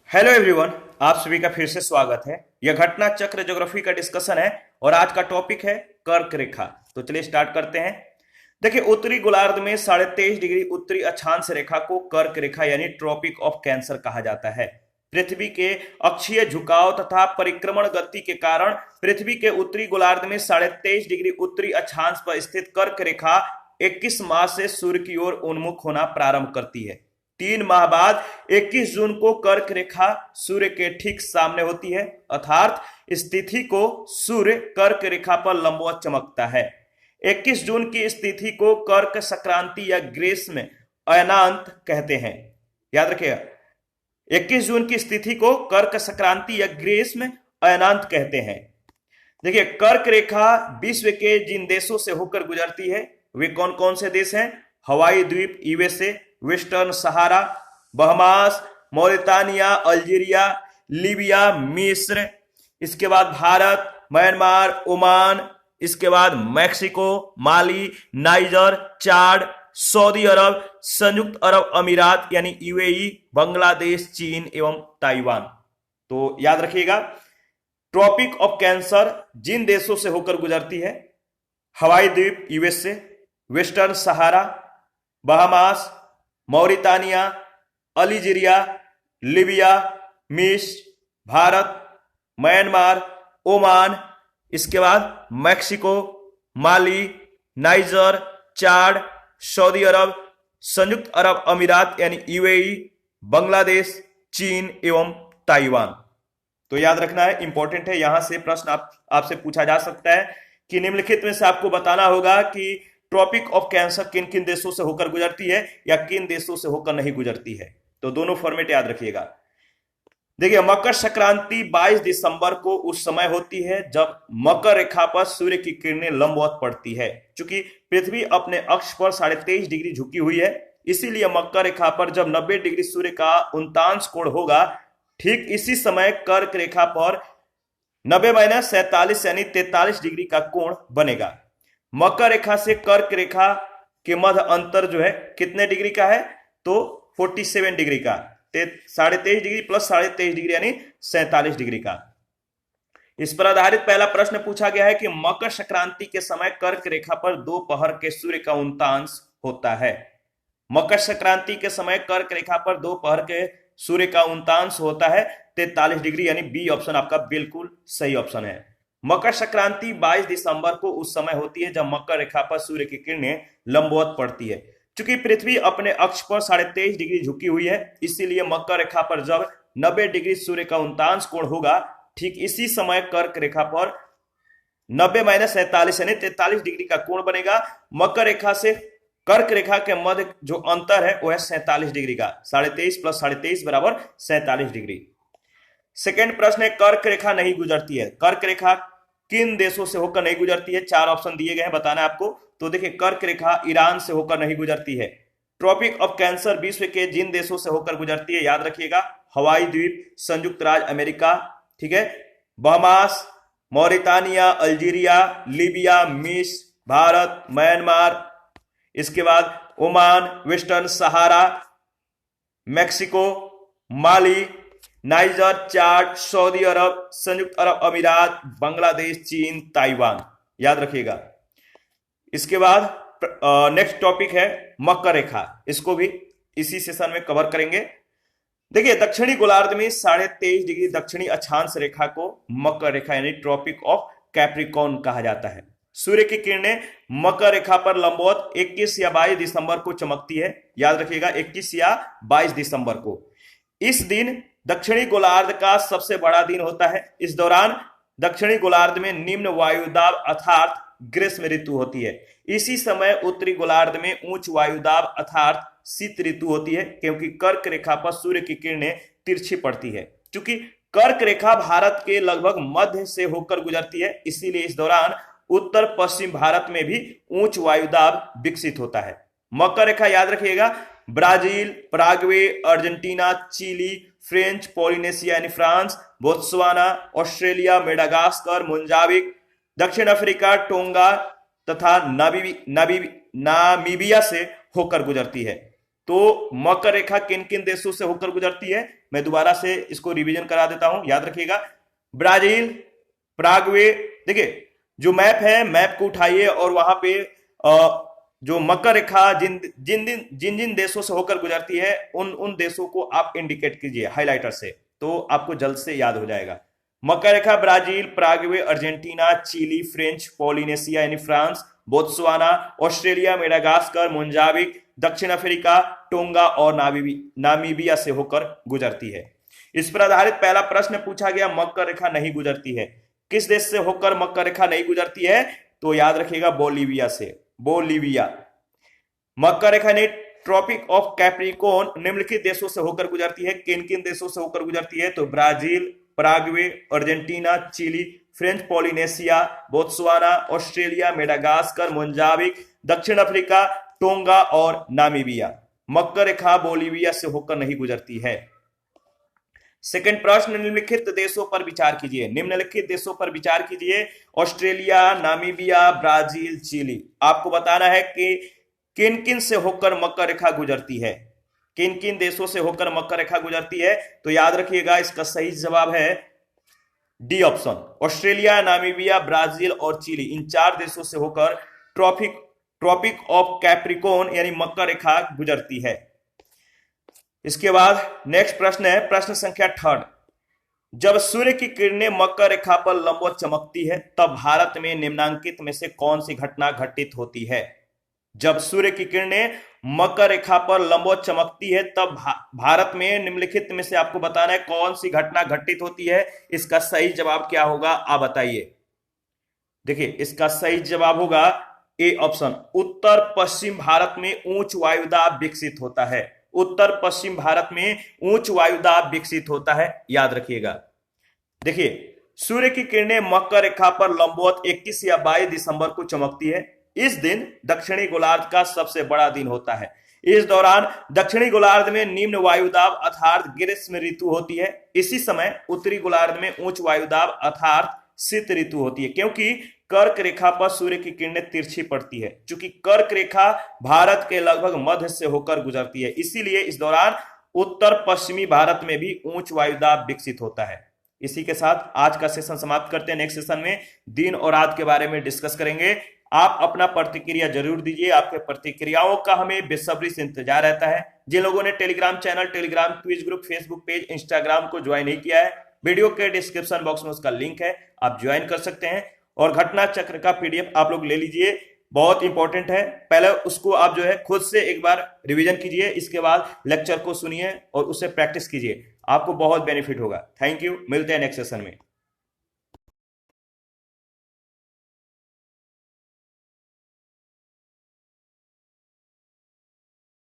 Hello everyone, आप सभी का फिर से स्वागत है। यह घटना चक्र ज्योग्राफी का डिस्कशन है और आज का टॉपिक है कर्क रेखा। तो चलिए स्टार्ट करते हैं। देखिए, उत्तरी गोलार्ध में 23.5 डिग्री उत्तरी अक्षांश रेखा को कर्क रेखा यानी ट्रॉपिक ऑफ कैंसर कहा जाता है। पृथ्वी के अक्षीय झुकाव तथा परिक्रमण गति के कारण पृथ्वी के उत्तरी गोलार्ध में 23.5 डिग्री उत्तरी अक्षांश पर स्थित कर्क रेखा 21 मार्च से सूर्य की ओर उन्मुख होना प्रारंभ करती है। 3 माह बाद 21 जून को कर्क रेखा सूर्य के ठीक सामने होती है, अर्थात स्थिति को सूर्य कर्क रेखा पर लंबवत चमकता है। 21 जून की स्थिति को कर्क संक्रांति या ग्रीष्म अयनांत कहते हैं। याद रखिएगा, 21 जून की स्थिति को कर्क संक्रांति या ग्रीष्म अयनांत कहते हैं। देखिए, कर्क रेखा विश्व के जिन देशों से होकर गुजरती है वे कौन कौन से देश हैं? हवाई द्वीप यूएसए, वेस्टर्न सहारा, बहमास, मौरितानिया, अल्जीरिया, लीबिया, मिस्र, इसके बाद भारत, म्यांमार, ओमान, इसके बाद मैक्सिको, माली, नाइजर, चाड, सऊदी अरब, संयुक्त अरब अमीरात यानी यूएई, बांग्लादेश, चीन एवं ताइवान। तो याद रखिएगा, ट्रॉपिक ऑफ कैंसर जिन देशों से होकर गुजरती है: हवाई द्वीप यूएसए, वेस्टर्न सहारा, बहामास, मौरितानिया, अल्जीरिया, लीबिया, मिस्र, भारत, म्यांमार, ओमान, इसके बाद मैक्सिको, माली, नाइजर, चाड, सऊदी अरब, संयुक्त अरब अमीरात यानी यूएई, बांग्लादेश, चीन एवं ताइवान। तो याद रखना है, इंपॉर्टेंट है। यहां से प्रश्न आपसे पूछा जा सकता है कि निम्नलिखित में से आपको बताना होगा कि ट्रॉपिक ऑफ कैंसर किन किन देशों से होकर गुजरती है या किन देशों से होकर नहीं गुजरती है। तो दोनों फॉर्मेट याद रखिएगा। देखिए, मकर संक्रांति 22 दिसंबर को उस समय होती है जब मकर रेखा पर सूर्य की किरणें लंबवत पड़ती है। चूंकि पृथ्वी अपने अक्ष पर 23.5 डिग्री झुकी हुई है, इसीलिए मकर रेखा पर जब 90 डिग्री सूर्य का उनतांश कोण होगा, ठीक इसी समय कर्क रेखा पर 90-47 यानी 43 डिग्री का कोण बनेगा। मकर रेखा से कर्क रेखा के मध्य अंतर जो है कितने डिग्री का है? तो 47 डिग्री का। 23.5 डिग्री प्लस 23.5 डिग्री यानी 47 डिग्री का। इस पर आधारित पहला प्रश्न पूछा गया है कि मकर संक्रांति के समय कर्क रेखा पर दोपहर के सूर्य का उनतांश होता है। मकर संक्रांति के समय कर्क रेखा पर दोपहर के सूर्य का उनतांश होता है 43 डिग्री, यानी बी ऑप्शन आपका बिल्कुल सही ऑप्शन है। मकर संक्रांति 22 दिसंबर को उस समय होती है जब मकर रेखा पर सूर्य की किरणें लंबवत पड़ती है। चूंकि पृथ्वी अपने अक्ष पर 23.5 डिग्री झुकी हुई है, इसीलिए मकर रेखा पर जब 90 डिग्री सूर्य का उनतांश कोण होगा, ठीक इसी समय कर्क रेखा पर 90-47 यानी 43 डिग्री का कोण बनेगा। मकर रेखा से कर्क रेखा के मध्य जो अंतर है वो है 47 डिग्री का। 23.5 प्लस 23.5 बराबर 47 डिग्री। सेकेंड प्रश्न है, कर्क रेखा नहीं गुजरती है। कर्क रेखा किन देशों से होकर नहीं गुजरती है? 4 ऑप्शन दिए गए हैं, बताना है आपको। तो देखिए, कर्क रेखा ईरान से होकर नहीं गुजरती है। ट्रॉपिक ऑफ कैंसर विश्व के जिन देशों से होकर गुजरती है, याद रखिएगा: हवाई द्वीप, संयुक्त राज्य अमेरिका, ठीक है, बहमास, मौरितानिया, अल्जीरिया, लीबिया, मिस्र, भारत, म्यांमार, इसके बाद ओमान, वेस्टर्न सहारा, मैक्सिको, माली, नाइजर, चाड, सऊदी अरब, संयुक्त अरब अमीरात, बांग्लादेश, चीन, ताइवान। याद रखिएगा। इसके बाद नेक्स्ट टॉपिक है मकर रेखा। इसको भी इसी सेशन में कवर करेंगे। देखिए, दक्षिणी गोलार्ध में 23.5 डिग्री दक्षिणी अक्षांश रेखा को मकर रेखा यानी ट्रॉपिक ऑफ कैप्रिकॉर्न कहा जाता है। सूर्य की किरणें मकर रेखा पर लंबवत 21 या 22 दिसंबर को चमकती है। याद रखिएगा, 21 या 22 दिसंबर को। इस दिन दक्षिणी गोलार्ध का सबसे बड़ा दिन होता है। इस दौरान दक्षिणी गोलार्ध में निम्न वायुदाब अर्थात ग्रीष्म ऋतु होती है। इसी समय उत्तरी गोलार्ध में उच्च वायुदाब अर्थात शीत ऋतु होती है, क्योंकि कर्क रेखा पर सूर्य की किरणें तिरछी पड़ती है। क्योंकि कर्क रेखा भारत के लगभग मध्य से होकर गुजरती है, इसीलिए इस दौरान उत्तर पश्चिम भारत में भी उच्च वायुदाब विकसित होता है। मकर रेखा याद रखिएगा, Brazil, Paraguay, Argentina, Chile, French Polynesia यानी France, Botswana, Australia, Madagascar, Mozambique, दक्षिण अफ्रीका, टोंगा तथा नामीबिया से होकर गुजरती है। तो मकर रेखा किन किन देशों से होकर गुजरती है, मैं दोबारा से इसको रिवीजन करा देता हूं, याद रखिएगा। ब्राजील, पराग्वे, देखिए जो मैप है, मैप को उठाइए और वहां पे जो मकर रेखा जिन जिन जिन जिन देशों से होकर गुजरती है उन देशों को आप इंडिकेट कीजिए हाइलाइटर से, तो आपको जल्द से याद हो जाएगा। मकर रेखा Brazil, Paraguay, Argentina, Chile, French Polynesia यानी France, Botswana, Australia, Madagascar, Mozambique, दक्षिण अफ्रीका, टोंगा और नामीबिया से होकर गुजरती है। इस पर आधारित पहला प्रश्न पूछा गया, मकर रेखा नहीं गुजरती है, किस देश से होकर मकर रेखा नहीं गुजरती है, तो याद रखिएगा बोलीविया से, बोलीविया। मकर रेखा ने ट्रॉपिक ऑफ कैप्रिकॉर्न निम्नलिखित देशों से होकर गुजरती है, किन किन देशों से होकर गुजरती है, तो Brazil, Paraguay, Argentina, Chile, French Polynesia, Botswana, Australia, Madagascar, Mozambique, दक्षिण अफ्रीका, टोंगा और नामीबिया। मकर रेखा बोलीविया से होकर नहीं गुजरती है। सेकंड प्रश्न, निम्नलिखित देशों पर विचार कीजिए, निम्नलिखित देशों पर विचार कीजिए, ऑस्ट्रेलिया, नामीबिया, ब्राजील, चिली। आपको बताना है कि किन किन से होकर मकर रेखा गुजरती है, किन किन देशों से होकर मकर रेखा गुजरती है, तो याद रखिएगा इसका सही जवाब है D option, Australia, Namibia, Brazil और चिली, इन 4 देशों से होकर ट्रॉपिक ऑफ कैप्रिकॉर्न यानी मकर रेखा गुजरती है। इसके बाद नेक्स्ट प्रश्न है, प्रश्न संख्या 3। जब सूर्य की किरणें मकर रेखा पर लंबवत चमकती है तब भारत में निम्नांकित में से कौन सी घटना घटित होती है। जब सूर्य की किरणें मकर रेखा पर लंबवत चमकती है तब भारत में निम्नलिखित में से आपको बताना है कौन सी घटना घटित होती है। इसका सही जवाब क्या होगा, आप बताइए। देखिए इसका सही जवाब होगा ए ऑप्शन, उत्तर पश्चिम भारत में उच्च वायुदाब विकसित होता है। उत्तर पश्चिम भारत में उच्च वायुदाब विकसित होता है, याद रखिएगा। देखिए सूर्य की किरणें मकर रेखा पर लंबवत 21 या 22 दिसंबर को चमकती है। इस दिन दक्षिणी गोलार्ध का सबसे बड़ा दिन होता है। इस दौरान दक्षिणी गोलार्ध में निम्न वायुदाब अर्थात ग्रीष्म ऋतु होती है। इसी समय उत्तरी गोलार्ध में उच्च वायुदाब अर्थात शीत ऋतु होती है, क्योंकि कर्क रेखा पर सूर्य की किरणें तिरछी पड़ती है। चूंकि कर्क रेखा भारत के लगभग मध्य से होकर गुजरती है, इसीलिए इस दौरान उत्तर पश्चिमी भारत में भी उच्च वायुदाब विकसित होता है। इसी के साथ आज का सेशन समाप्त करते हैं। नेक्स्ट सेशन में दिन और रात के बारे में डिस्कस करेंगे। आप अपना प्रतिक्रिया जरूर दीजिए, आपके प्रतिक्रियाओं का हमें बेसब्री से इंतजार रहता है। जिन लोगों ने Telegram channel, Telegram quiz group, Facebook page, Instagram को ज्वाइन नहीं किया है, वीडियो के डिस्क्रिप्शन बॉक्स में उसका लिंक है, आप ज्वाइन कर सकते हैं। और घटना चक्र का पीडीएफ आप लोग ले लीजिए, बहुत इंपॉर्टेंट है। पहले उसको आप जो है खुद से एक बार रिवीजन कीजिए, इसके बाद लेक्चर को सुनिए और उससे प्रैक्टिस कीजिए, आपको बहुत बेनिफिट होगा। थैंक यू, मिलते हैं नेक्स्ट सेशन में।